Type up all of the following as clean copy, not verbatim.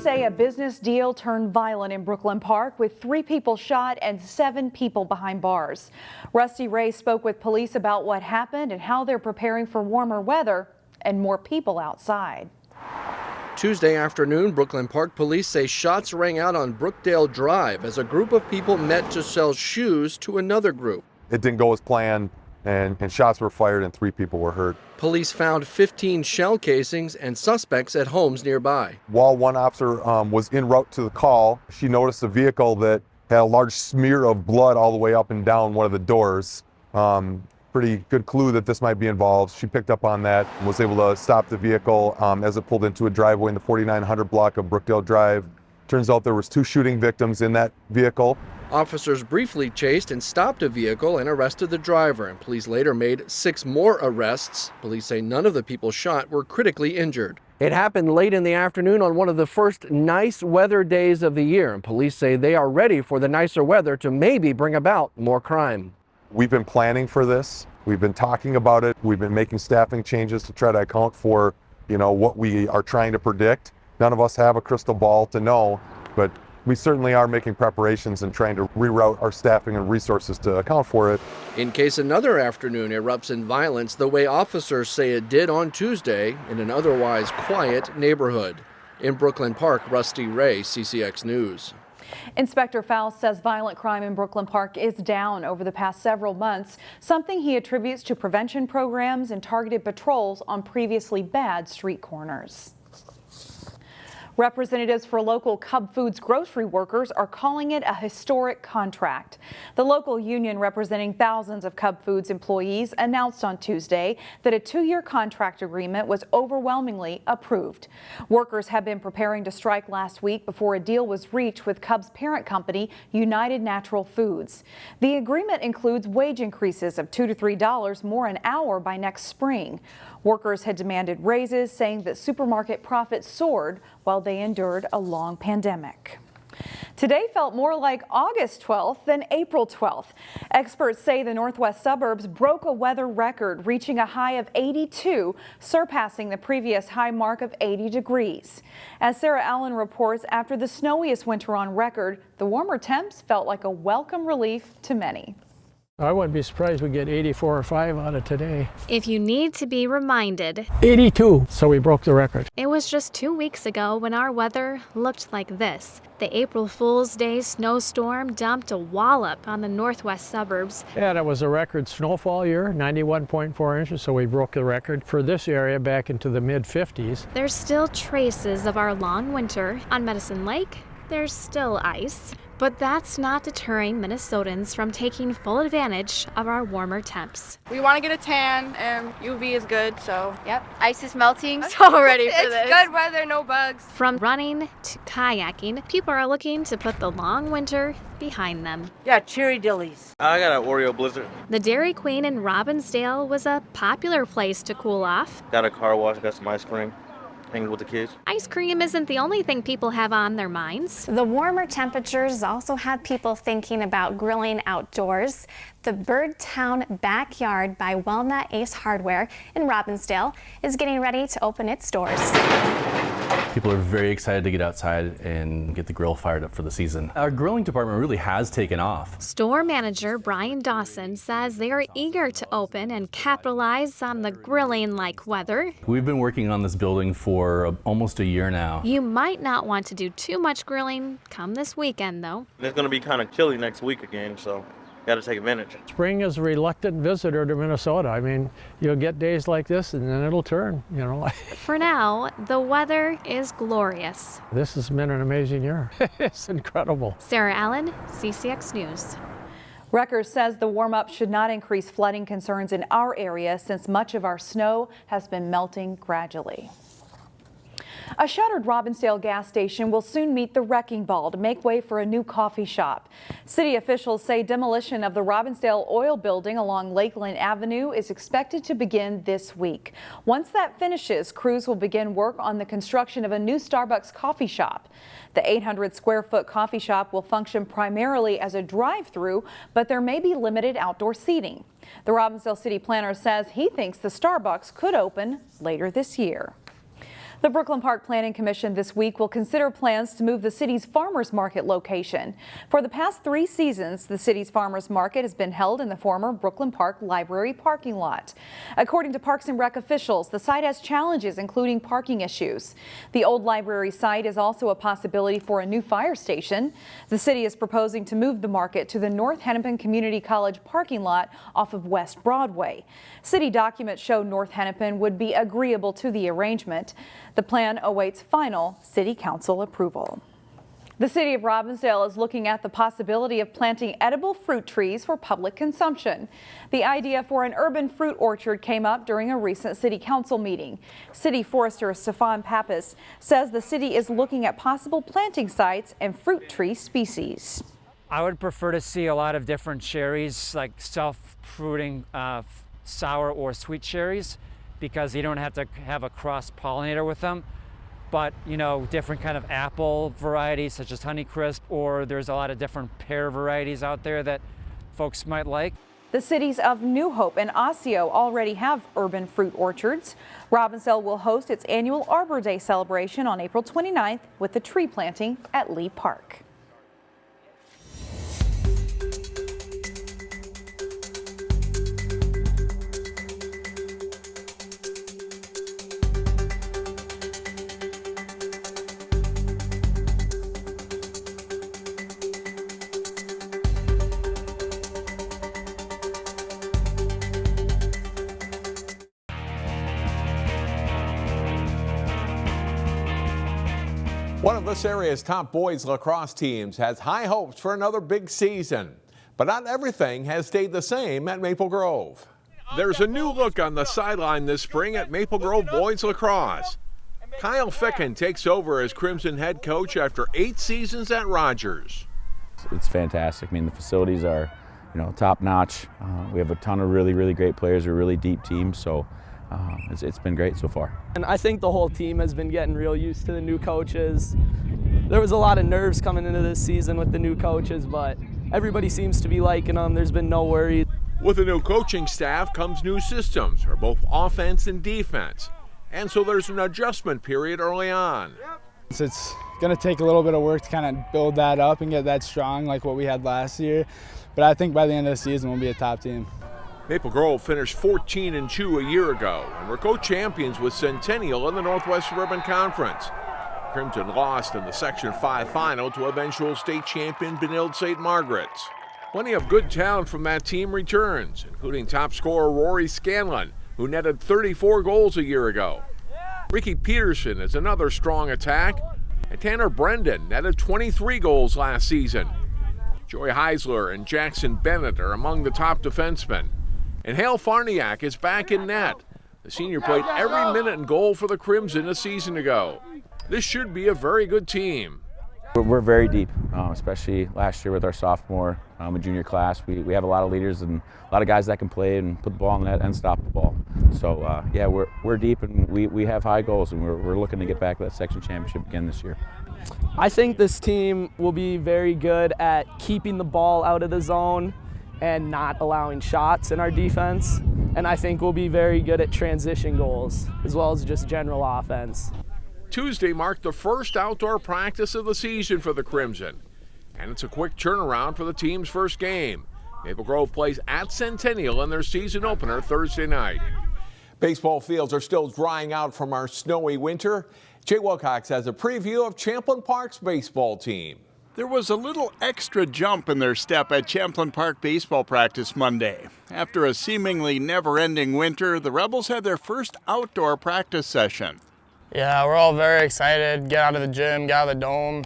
say a business deal turned violent in Brooklyn Park with 3 people shot and 7 people behind bars. Rusty Ray spoke with police about what happened and how they're preparing for warmer weather and more people outside. Tuesday afternoon, Brooklyn Park police say shots rang out on Brookdale Drive as a group of people met to sell shoes to another group. It didn't go as planned, and shots were fired and 3 people were hurt. Police found 15 shell casings and suspects at homes nearby. While one officer was en route to the call, she noticed a vehicle that had a large smear of blood all the way up and down one of the doors. Pretty good clue that this might be involved. She picked up on that and was able to stop the vehicle as it pulled into a driveway in the 4900 block of Brookdale Drive. Turns out there was 2 shooting victims in that vehicle. Officers briefly chased and stopped a vehicle and arrested the driver, and police later made 6 more arrests. Police say none of the people shot were critically injured. It happened late in the afternoon on one of the first nice weather days of the year, and police say they are ready for the nicer weather to maybe bring about more crime. We've been planning for this. We've been talking about it. We've been making staffing changes to try to account for, what we are trying to predict. None of us have a crystal ball to know, but we certainly are making preparations and trying to reroute our staffing and resources to account for it. In case another afternoon erupts in violence the way officers say it did on Tuesday in an otherwise quiet neighborhood. In Brooklyn Park, Rusty Ray, CCX News. Inspector Faust says violent crime in Brooklyn Park is down over the past several months, something he attributes to prevention programs and targeted patrols on previously bad street corners. Representatives for local Cub Foods grocery workers are calling it a historic contract. The local union representing thousands of Cub Foods employees announced on Tuesday that a 2-year contract agreement was overwhelmingly approved. Workers have been preparing to strike last week before a deal was reached with Cub's parent company, United Natural Foods. The agreement includes wage increases of $2 to $3 more an hour by next spring. Workers had demanded raises, saying that supermarket profits soared while they endured a long pandemic. Today felt more like August 12th than April 12th. Experts say the northwest suburbs broke a weather record, reaching a high of 82, surpassing the previous high mark of 80 degrees. As Sarah Allen reports, after the snowiest winter on record, the warmer temps felt like a welcome relief to many. I wouldn't be surprised we get 84 or 5 out of today. If you need to be reminded, 82, so we broke the record. It was just 2 weeks ago when our weather looked like this. The April Fool's Day snowstorm dumped a wallop on the northwest suburbs. Yeah, that was a record snowfall year, 91.4 inches, so we broke the record for this area back into the mid-50s. There's still traces of our long winter. On Medicine Lake, there's still ice. But that's not deterring Minnesotans from taking full advantage of our warmer temps. We want to get a tan, and UV is good, so yep. Ice is melting, so ready for this. It's good weather, no bugs. From running to kayaking, people are looking to put the long winter behind them. Yeah, cherry dillies. I got an Oreo Blizzard. The Dairy Queen in Robbinsdale was a popular place to cool off. Got a car wash, got some ice cream. Hanging with the kids. Ice cream isn't the only thing people have on their minds. The warmer temperatures also have people thinking about grilling outdoors. The Birdtown Backyard by Walnut Ace Hardware in Robbinsdale is getting ready to open its doors. People are very excited to get outside and get the grill fired up for the season. Our grilling department really has taken off. Store manager Brian Dawson says they are eager to open and capitalize on the grilling-like weather. We've been working on this building for almost a year now. You might not want to do too much grilling come this weekend, though. It's going to be kind of chilly next week again, so got to take advantage. Spring is a reluctant visitor to Minnesota. I mean, you'll get days like this and then it'll turn, For now, the weather is glorious. This has been an amazing year. It's incredible. Sarah Allen, CCX News. Records says the warm-up should not increase flooding concerns in our area since much of our snow has been melting gradually. A shuttered Robbinsdale gas station will soon meet the wrecking ball to make way for a new coffee shop. City officials say demolition of the Robbinsdale oil building along Lakeland Avenue is expected to begin this week. Once that finishes, crews will begin work on the construction of a new Starbucks coffee shop. The 800-square-foot coffee shop will function primarily as a drive-through, but there may be limited outdoor seating. The Robbinsdale city planner says he thinks the Starbucks could open later this year. The Brooklyn Park Planning Commission this week will consider plans to move the city's farmers market location. For the past 3 seasons, the city's farmers market has been held in the former Brooklyn Park Library parking lot. According to Parks and Rec officials, the site has challenges including parking issues. The old library site is also a possibility for a new fire station. The city is proposing to move the market to the North Hennepin Community College parking lot off of West Broadway. City documents show North Hennepin would be agreeable to the arrangement. The plan awaits final City Council approval. The city of Robbinsdale is looking at the possibility of planting edible fruit trees for public consumption. The idea for an urban fruit orchard came up during a recent City Council meeting. City Forester Stefan Pappas says the city is looking at possible planting sites and fruit tree species. I would prefer to see a lot of different cherries, like self-fruiting sour or sweet cherries, because you don't have to have a cross-pollinator with them. But, you know, different kind of apple varieties such as Honeycrisp, or there's a lot of different pear varieties out there that folks might like. The cities of New Hope and Osseo already have urban fruit orchards. Robbinsdale will host its annual Arbor Day celebration on April 29th with the tree planting at Lee Park. One of this area's top boys lacrosse teams has high hopes for another big season. But not everything has stayed the same at Maple Grove. There's a new look on the sideline this spring at Maple Grove boys lacrosse. Kyle Ficken takes over as Crimson head coach after 8 seasons at Rogers. It's fantastic. I mean, the facilities are, top notch. We have a ton of really great players, a really deep team. So it's been great so far. And I think the whole team has been getting real used to the new coaches. There was a lot of nerves coming into this season with the new coaches, but everybody seems to be liking them. There's been no worries. With a new coaching staff comes new systems for both offense and defense. And so there's an adjustment period early on. It's going to take a little bit of work to kind of build that up and get that strong like what we had last year. But I think by the end of the season we'll be a top team. Maple Grove finished 14-2 a year ago and were co-champions with Centennial in the Northwest Suburban Conference. Crimson lost in the Section 5 final to eventual state champion Benilde St. Margaret's. Plenty of good talent from that team returns, including top scorer Rory Scanlon, who netted 34 goals a year ago. Ricky Peterson is another strong attack, and Tanner Brendan netted 23 goals last season. Joey Heisler and Jackson Bennett are among the top defensemen. And Hale Farniak is back in net. The senior played every minute in goal for the Crimson a season ago. This should be a very good team. We're very deep, especially last year with our sophomore and junior class. We have a lot of leaders and a lot of guys that can play and put the ball in net and stop the ball. So, yeah, we're deep and we have high goals, and we're looking to get back to that section championship again this year. I think this team will be very good at keeping the ball out of the zone and not allowing shots in our defense. And I think we'll be very good at transition goals as well as just general offense. Tuesday marked the first outdoor practice of the season for the Crimson. And it's a quick turnaround for the team's first game. Maple Grove plays at Centennial in their season opener Thursday night. Baseball fields are still drying out from our snowy winter. Jay Wilcox has a preview of Champlin Park's baseball team. There was a little extra jump in their step at Champlin Park baseball practice Monday. After a seemingly never-ending winter, the Rebels had their first outdoor practice session. Yeah, we're all very excited. Get out of the gym, get out of the dome,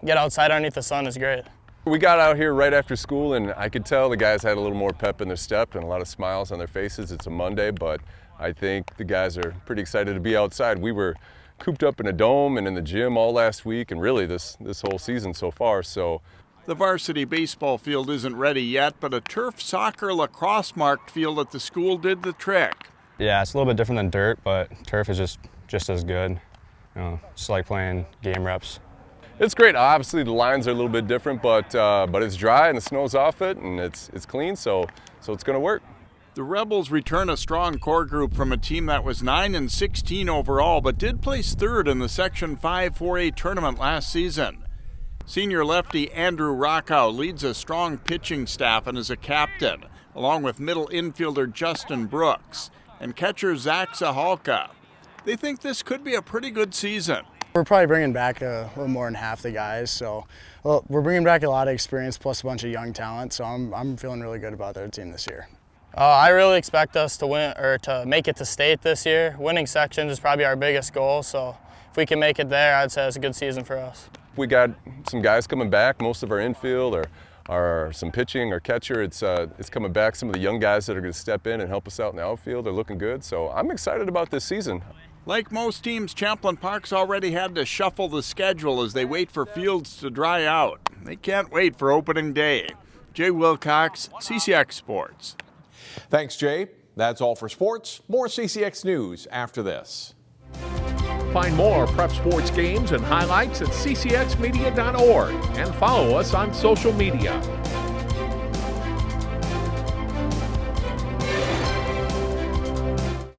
get outside underneath the sun is great. We got out here right after school, and I could tell the guys had a little more pep in their step and a lot of smiles on their faces. It's a Monday, but I think the guys are pretty excited to be outside. We were cooped up in a dome and in the gym all last week and really this whole season so far. So the varsity baseball field isn't ready yet, but a turf soccer lacrosse marked field at the school did the trick. Yeah, it's a little bit different than dirt, but turf is just as good. It's like playing game reps. It's great. Obviously the lines are a little bit different, but it's dry and the snow's off it and it's clean, so it's going to work. The Rebels return a strong core group from a team that was 9-16 overall, but did place third in the Section 5 4A tournament last season. Senior lefty Andrew Rockow leads a strong pitching staff and is a captain, along with middle infielder Justin Brooks and catcher Zach Zahalka. They think this could be a pretty good season. We're probably bringing back a little more than half the guys, so we're bringing back a lot of experience plus a bunch of young talent, so I'm feeling really good about their team this year. I really expect us to win or to make it to state this year. Winning sections is probably our biggest goal, so if we can make it there, I'd say it's a good season for us. We got some guys coming back. Most of our infield or some pitching or catcher, it's coming back. Some of the young guys that are going to step in and help us out in the outfield are looking good, so I'm excited about this season. Like most teams, Champlin Park's already had to shuffle the schedule as they wait for fields to dry out. They can't wait for opening day. Jay Wilcox, CCX Sports. Thanks, Jay. That's all for sports. More CCX News after this. Find more prep sports games and highlights at ccxmedia.org and follow us on social media.